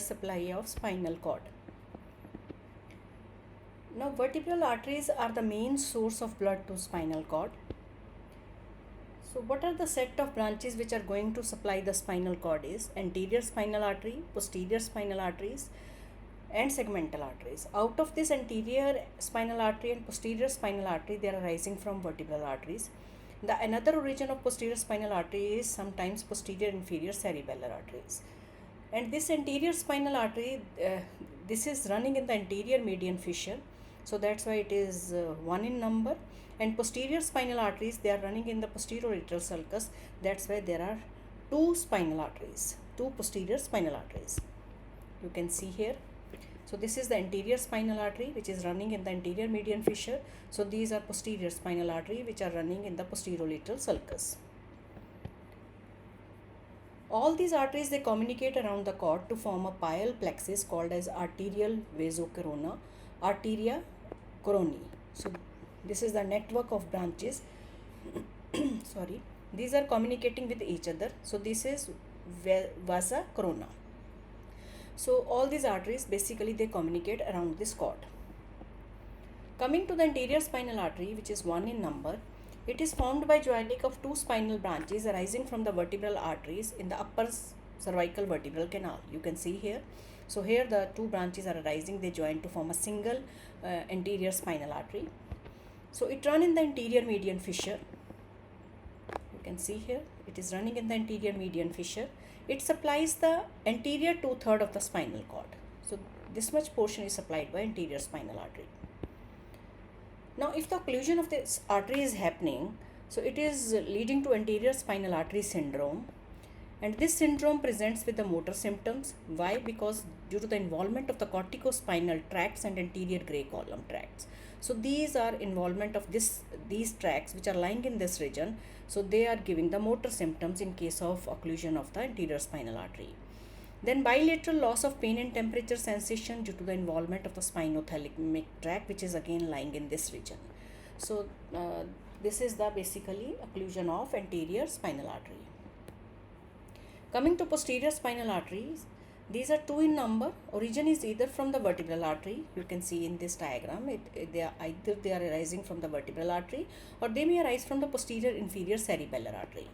supply of spinal cord. Now, vertebral arteries are the main source of blood to spinal cord. So, what are the set of branches which are going to supply the spinal cord is anterior spinal artery, posterior spinal arteries, and segmental arteries. Out of this anterior spinal artery and posterior spinal artery, they are arising from vertebral arteries. The another origin of posterior spinal artery is sometimes posterior inferior cerebellar arteries. And this anterior spinal artery, this is running in the anterior median fissure, so that's why it is 1 in number. And posterior spinal arteries, they are running in the posterolateral sulcus, that's why there are two spinal arteries, two posterior spinal arteries. You can see here. So this is the anterior spinal artery which is running in the anterior median fissure. So these are posterior spinal artery which are running in the posterolateral sulcus. All these arteries, they communicate around the cord to form a pial plexus called as arterial vasocorona, arteria coronae. So this is the network of branches. Sorry, these are communicating with each other. So this is vasa corona. So all these arteries, basically they communicate around this cord. Coming to the anterior spinal artery, which is 1 in number, it is formed by joining of two spinal branches arising from the vertebral arteries in the upper cervical vertebral canal. You can see here. So here the two branches are arising, they join to form a single anterior spinal artery. So it runs in the anterior median fissure. You can see here, it is running in the anterior median fissure. It supplies the anterior 2/3 of the spinal cord. So this much portion is supplied by anterior spinal artery. Now, if the occlusion of this artery is happening, so it is leading to anterior spinal artery syndrome, and this syndrome presents with the motor symptoms. Why? Because due to the involvement of the corticospinal tracts and anterior gray column tracts. So these are involvement of these tracts which are lying in this region. So they are giving the motor symptoms in case of occlusion of the anterior spinal artery. Then bilateral loss of pain and temperature sensation due to the involvement of the spinothalamic tract, which is again lying in this region. So this is the basically occlusion of anterior spinal artery. Coming to posterior spinal arteries, these are 2 in number. Origin is either from the vertebral artery. You can see in this diagram, they are arising from the vertebral artery, or they may arise from the posterior inferior cerebellar artery.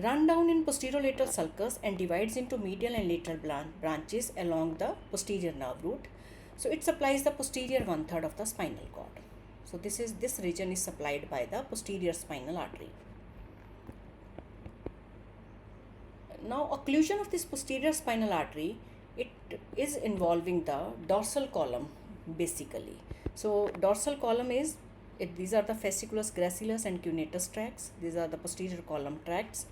Run down in posterolateral sulcus and divides into medial and lateral branches along the posterior nerve root. So it supplies the posterior 1/3 of the spinal cord. So this region is supplied by the posterior spinal artery. Now, occlusion of this posterior spinal artery, it is involving the dorsal column basically. So dorsal column is these are the fasciculus gracilis and cuneatus tracts. These are the posterior column tracts.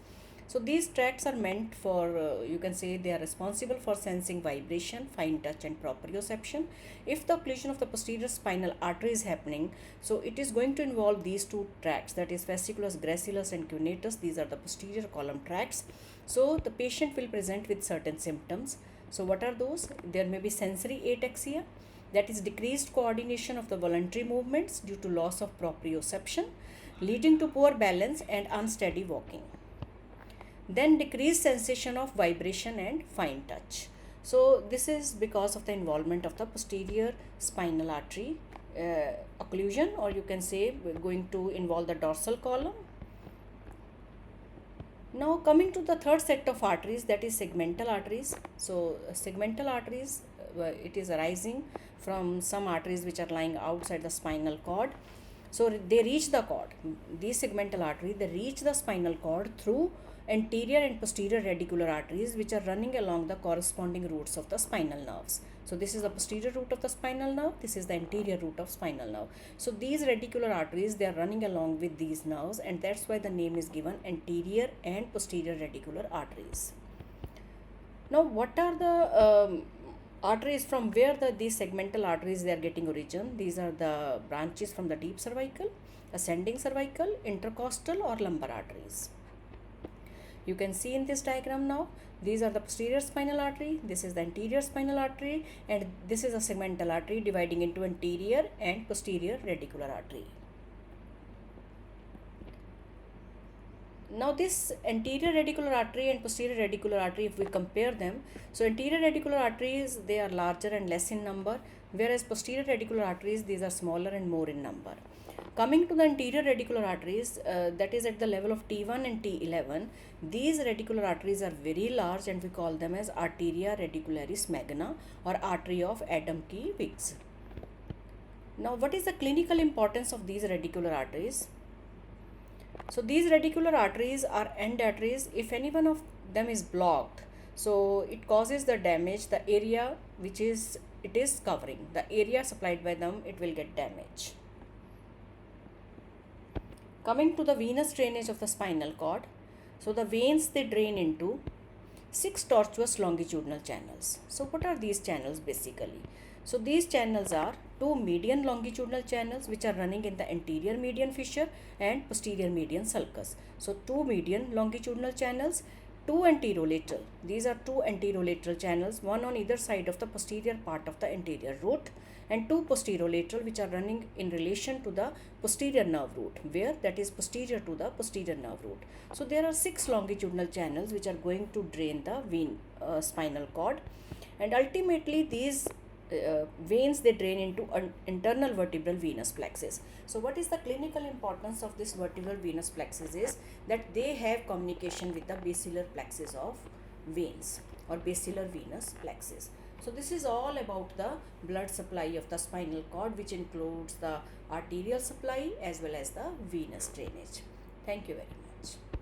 So these tracts are meant for, you can say they are responsible for sensing vibration, fine touch and proprioception. If the occlusion of the posterior spinal artery is happening, so it is going to involve these two tracts, that is fasciculus gracilis and cuneatus. These are the posterior column tracts. So the patient will present with certain symptoms. So what are those? There may be sensory ataxia, that is decreased coordination of the voluntary movements due to loss of proprioception, leading to poor balance and unsteady walking. Then decreased sensation of vibration and fine touch. So this is because of the involvement of the posterior spinal artery occlusion, or you can say going to involve the dorsal column. Now coming to the third set of arteries, that is segmental arteries. So segmental arteries, it is arising from some arteries which are lying outside the spinal cord. So they reach the cord. These segmental arteries, they reach the spinal cord through anterior and posterior radicular arteries which are running along the corresponding roots of the spinal nerves. So this is the posterior root of the spinal nerve, this is the anterior root of spinal nerve. So these radicular arteries, they are running along with these nerves, and that's why the name is given anterior and posterior radicular arteries. Now what are the arteries from where these segmental arteries they are getting origin? These are the branches from the deep cervical, ascending cervical, intercostal or lumbar arteries. You can see in this diagram now, these are the posterior spinal artery, this is the anterior spinal artery, and this is a segmental artery dividing into anterior and posterior radicular artery. Now this anterior radicular artery and posterior radicular artery, if we compare them, so anterior radicular arteries, they are larger and less in number, whereas posterior radicular arteries, these are smaller and more in number. Coming to the anterior radicular arteries, that is at the level of T1 and T11, these radicular arteries are very large and we call them as arteria radicularis magna or artery of Adam Key Wiggs. Now what is the clinical importance of these radicular arteries? So these radicular arteries are end arteries. If any one of them is blocked, so it causes the damage, the area which is it is covering, the area supplied by them, it will get damaged. Coming to the venous drainage of the spinal cord, so the veins, they drain into 6 tortuous longitudinal channels. So what are these channels basically? So these channels are 2 median longitudinal channels which are running in the anterior median fissure and posterior median sulcus. So 2 median longitudinal channels, 2 anterolateral. These are 2 anterolateral channels, one on either side of the posterior part of the anterior root, and 2 posterolateral which are running in relation to the posterior nerve root, where that is posterior to the posterior nerve root. So there are 6 longitudinal channels which are going to drain the spinal cord, and ultimately these veins, they drain into an internal vertebral venous plexus. So what is the clinical importance of this vertebral venous plexus is that they have communication with the basilar plexus of veins or basilar venous plexus. So this is all about the blood supply of the spinal cord, which includes the arterial supply as well as the venous drainage. Thank you very much.